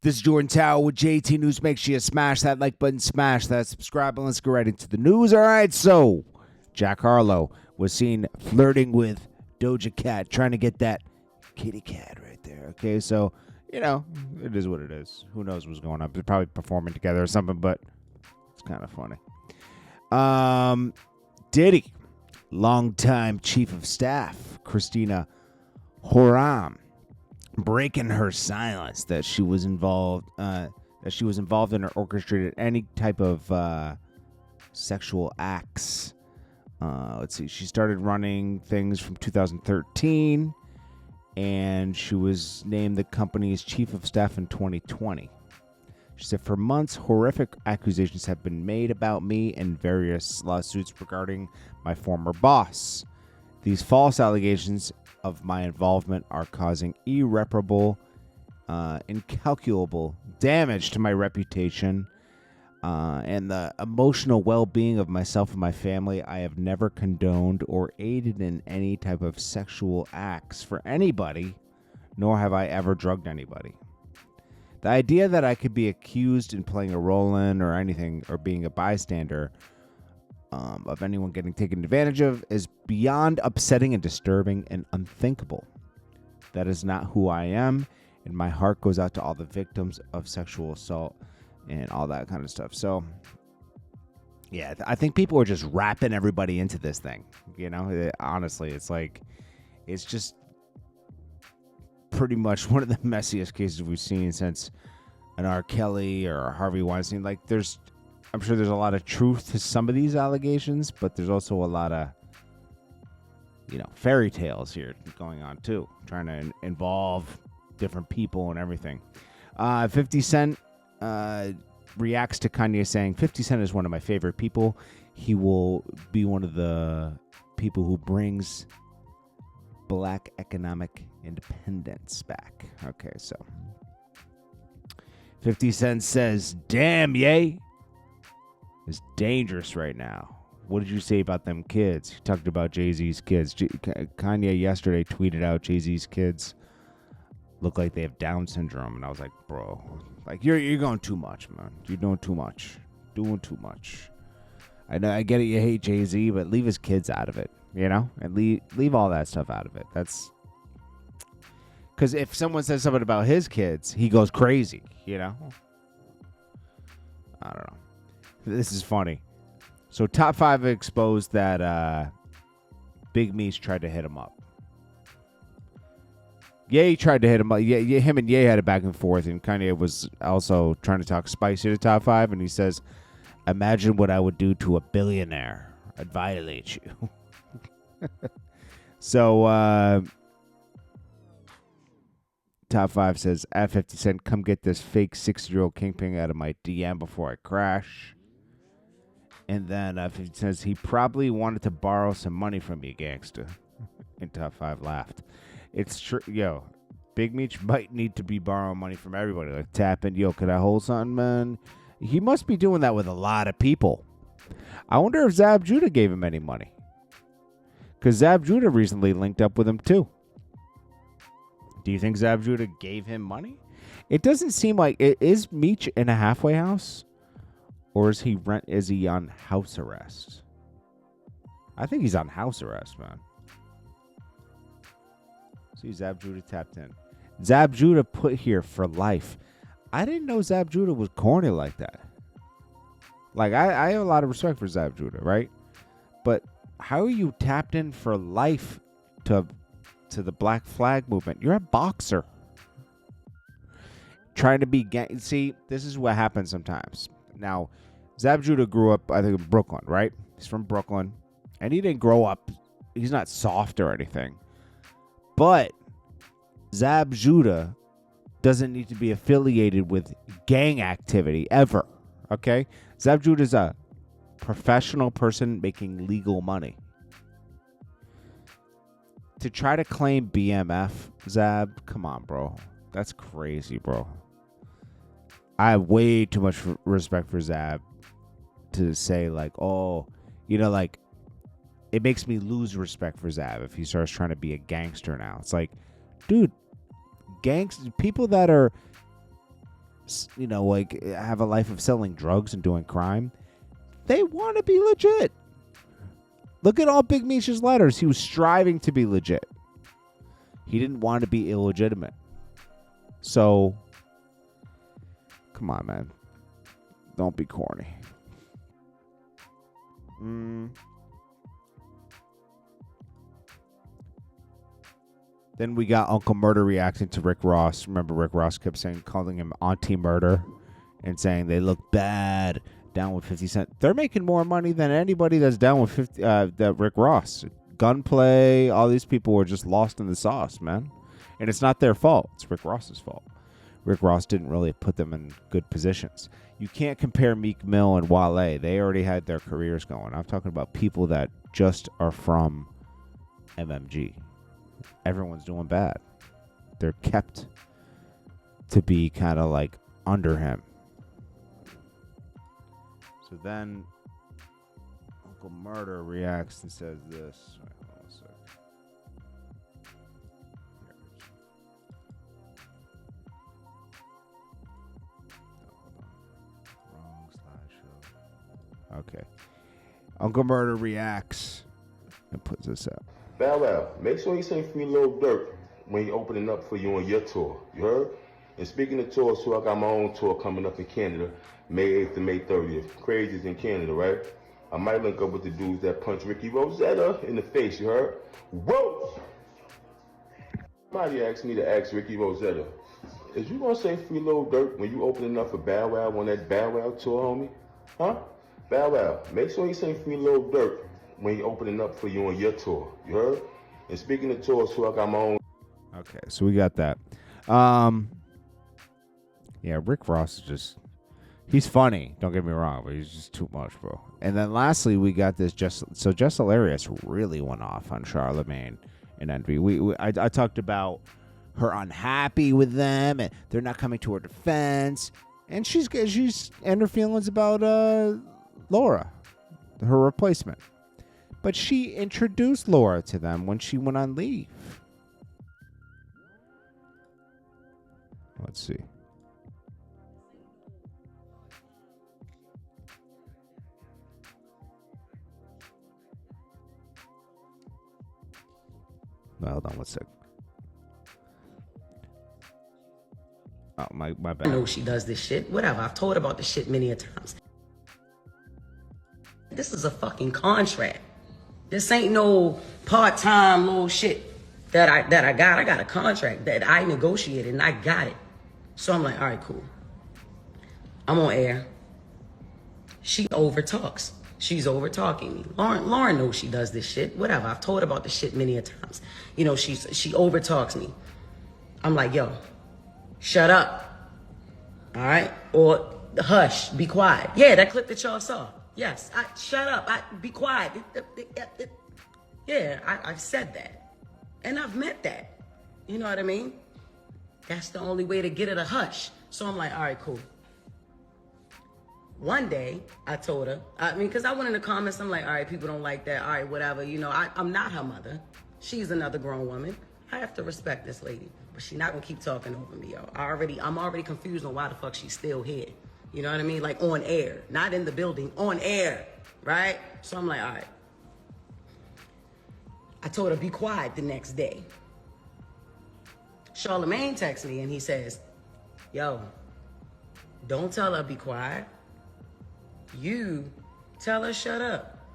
This is Jordan Tower with JT News. Make sure you smash that like button, smash that subscribe button. Let's go right into the news. All right, so Jack Harlow was seen flirting with Doja Cat, trying to get that kitty cat right there. Okay, so, you know, it is what it is. Who knows what's going on? They're probably performing together or something, but it's kind of funny. Diddy, longtime chief of staff, Christina Horam, breaking her silence that she was involved in or orchestrated any type of sexual acts. Let's see, she started running things from 2013, and she was named the company's chief of staff in 2020. She said, for months, horrific accusations have been made about me in various lawsuits regarding my former boss. These false allegations of my involvement are causing irreparable, incalculable damage to my reputation and the emotional well-being of myself and my family. I have never condoned or aided in any type of sexual acts for anybody, nor have I ever drugged anybody. The idea that I could be accused in playing a role in or anything or being a bystander of anyone getting taken advantage of is beyond upsetting and disturbing and unthinkable. That is not who I am, and my heart goes out to all the victims of sexual assault and all that kind of stuff. So, yeah, I think people are just wrapping everybody into this thing. You know, honestly, it's just pretty much one of the messiest cases we've seen since an R. Kelly or a Harvey Weinstein. Like, I'm sure there's a lot of truth to some of these allegations, but there's also a lot of, fairy tales here going on too, trying to involve different people and everything. 50 Cent reacts to Kanye saying, 50 Cent is one of my favorite people. He will be one of the people who brings Black economic independence back. Okay, so 50 Cent says, damn, Ye is dangerous right now. What did you say about them kids? You talked about Jay-Z's kids. Kanye yesterday tweeted out Jay-Z's kids look like they have Down syndrome, and I was like, bro, like you're going too much, man. You're doing too much. I know, I get it, you hate Jay-Z, but leave his kids out of it, and leave all that stuff out of it. That's because if someone says something about his kids, he goes crazy, I don't know. This is funny. So Top 5 exposed that Big Meech tried to hit him up. Ye tried to hit him up. Yeah, him and Ye had a back and forth, and Kanye was also trying to talk spicy to Top 5, and he says, imagine what I would do to a billionaire. I'd violate you. So, Top 5 says, at 50 Cent, come get this fake 6-year-old kingpin out of my DM before I crash. And then 50 says, he probably wanted to borrow some money from you, gangster. And Top 5 laughed. It's true. Yo, Big Meech might need to be borrowing money from everybody. Like, tapping, yo, could I hold something, man? He must be doing that with a lot of people. I wonder if Zab Judah gave him any money. Because Zab Judah recently linked up with him, too. Do you think Zab Judah gave him money? It doesn't seem like it. Is Meech in a halfway house? Or is he on house arrest? I think he's on house arrest, man. See, Zab Judah tapped in. Zab Judah put here for life. I didn't know Zab Judah was corny like that. Like, I have a lot of respect for Zab Judah, right? But how are you tapped in for life to the Black Flag movement? You're a boxer. Trying to be see, this is what happens sometimes. Now, Zab Judah grew up, I think, in Brooklyn, right? He's from Brooklyn. And he didn't grow up, he's not soft or anything. But Zab Judah doesn't need to be affiliated with gang activity ever, okay? Zab Judah is a professional person making legal money. To try to claim BMF, Zab, come on, bro. That's crazy, bro. I have way too much respect for Zab to say, like, oh, like, it makes me lose respect for Zab if he starts trying to be a gangster now. It's like, dude, people that are like have a life of selling drugs and doing crime. They want to be legit. Look at all Big Meech's letters. He was striving to be legit. He didn't want to be illegitimate. So, come on, man. Don't be corny. Then we got Uncle Murder reacting to Rick Ross. Remember, Rick Ross kept calling him Auntie Murder and saying they look bad down with 50 Cent. They're making more money than anybody that's down with that Rick Ross. Gunplay, all these people were just lost in the sauce, man. And it's not their fault. It's Rick Ross's fault. Rick Ross didn't really put them in good positions. You can't compare Meek Mill and Wale. They already had their careers going. I'm talking about people that just are from MMG. Everyone's doing bad. They're kept to be kind of like under him. So then Uncle Murder reacts and says this. Wait, hold on a sec. Wrong slideshow. Okay. Uncle Murder reacts and puts this out. Bow Wow, make sure you sing Free Lil Durk when you're opening up for you on your tour. You heard? And speaking of tours, too, I got my own tour coming up in Canada, May 8th to May 30th. Crazy's in Canada, right? I might link up with the dudes that punched Ricky Rosetta in the face, you heard? Whoa! Somebody asked me to ask Ricky Rosetta, is you gonna say Free Lil Durk when you opening up for Bow Wow on that Bow Wow tour, homie? Huh? Bow Wow, make sure you sing Free Lil Durk when you're opening up for you on your tour. You heard? And speaking of tours, too, I got my own. Okay, so we got that. Yeah, Rick Ross is just... He's funny, don't get me wrong, but he's just too much, bro. And then lastly, we got this Jess Hilarious really went off on Charlamagne and Envy. I talked about her unhappy with them, and they're not coming to her defense. And she's and her feelings about Laura, her replacement. But she introduced Laura to them when she went on leave. Let's see. Hold on one sec. Oh, my bad. I know she does this shit. Whatever. I've told her about this shit many a times. This is a fucking contract. This ain't no part-time little shit that I got. I got a contract that I negotiated and I got it. So I'm like, all right, cool. I'm on air. She overtalks. She's over-talking me. Lauren knows she does this shit. Whatever. I've told her about this shit many a times. You know, she over-talks me. I'm like, yo, shut up. All right? Or hush, be quiet. Yeah, that clip that y'all saw. Yes, shut up. Be quiet. Yeah, I've said that. And I've meant that. You know what I mean? That's the only way to get it a hush. So I'm like, all right, cool. One day, I told her, because I went in the comments, I'm like, all right, people don't like that. All right, whatever. You know, I'm not her mother. She's another grown woman. I have to respect this lady. But she's not going to keep talking over me, yo. I'm already confused on why the fuck she's still here. You know what I mean? Like on air, not in the building, on air, right? So I'm like, all right. I told her, be quiet the next day. Charlamagne texts me and he says, yo, don't tell her be quiet. You tell her shut up.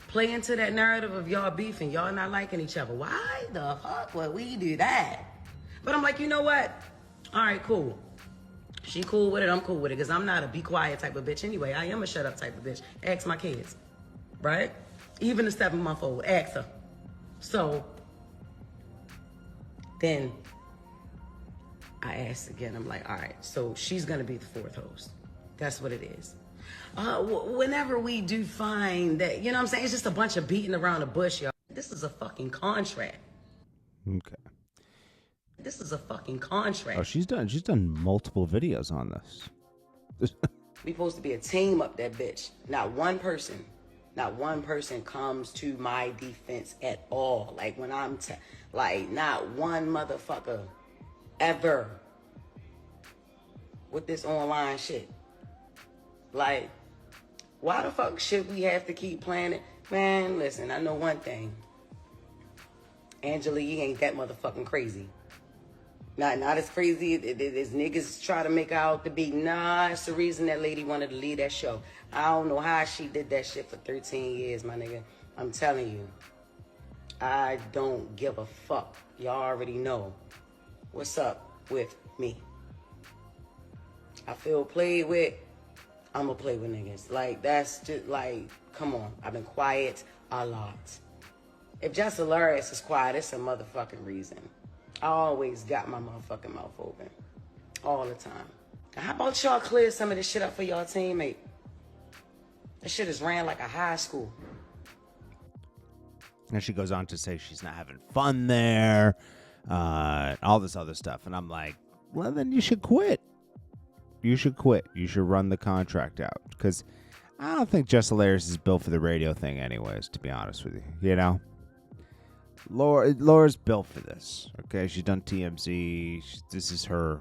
Play into that narrative of y'all beefing, y'all not liking each other. Why the fuck would we do that? But I'm like, you know what? All right, cool. She cool with it, I'm cool with it, because I'm not a be quiet type of bitch anyway. I am a shut up type of bitch. Ask my kids, right? Even the 7-month-old, ask her. So then I asked again, I'm like, all right, so she's going to be the fourth host. That's what it is. Whenever we do find that, you know what I'm saying? It's just a bunch of beating around the bush, y'all. This is a fucking contract. Okay. This is a fucking contract. Oh, she's done multiple videos on this. We supposed to be a team up that bitch. Not one person comes to my defense at all. Like when I'm, like not one motherfucker ever. with this online shit. Like, why the fuck should we have to keep playing it? Man, listen, I know one thing. Angela Yee ain't that motherfucking crazy. Not as crazy as niggas try to make her out to be. Nah, it's the reason that lady wanted to leave that show. I don't know how she did that shit for 13 years, my nigga. I'm telling you. I don't give a fuck. Y'all already know what's up with me. I feel played with. I'ma play with niggas. Like, that's just like, come on. I've been quiet a lot. If Jess Hilarious is quiet, it's a motherfucking reason. I always got my motherfucking mouth open. All the time. Now, how about y'all clear some of this shit up for y'all teammate? That shit is ran like a high school. And she goes on to say she's not having fun there, all this other stuff. And I'm like, well, then you should quit. You should quit. You should run the contract out. Because I don't think Jess Hilarious is built for the radio thing anyways, to be honest with you. You know? Laura's built for this. Okay? She's done TMZ. This is her.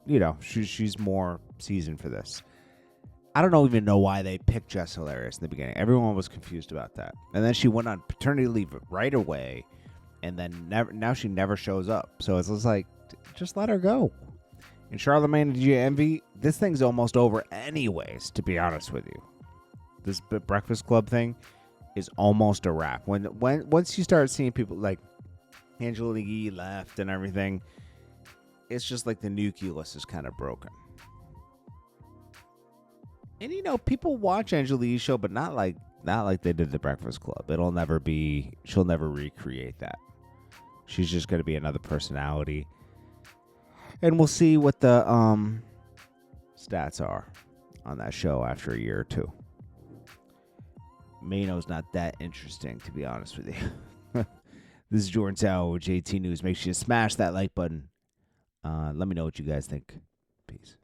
You know, she's more seasoned for this. I don't even know why they picked Jess Hilarious in the beginning. Everyone was confused about that. And then she went on paternity leave right away. And then now she never shows up. So it's just like, just let her go. And Charlamagne and Envy, this thing's almost over anyways, to be honest with you. This Breakfast Club thing is almost a wrap. Once you start seeing people like Angela Yee left and everything, it's just like the nucleus is kind of broken. And you know, people watch Angela Yee's show, but not like they did the Breakfast Club. She'll never recreate that. She's just going to be another personality. And we'll see what the stats are on that show after a year or two. Mano's not that interesting, to be honest with you. This is Jordan Tower with JT News. Make sure you smash that like button. Let me know what you guys think. Peace.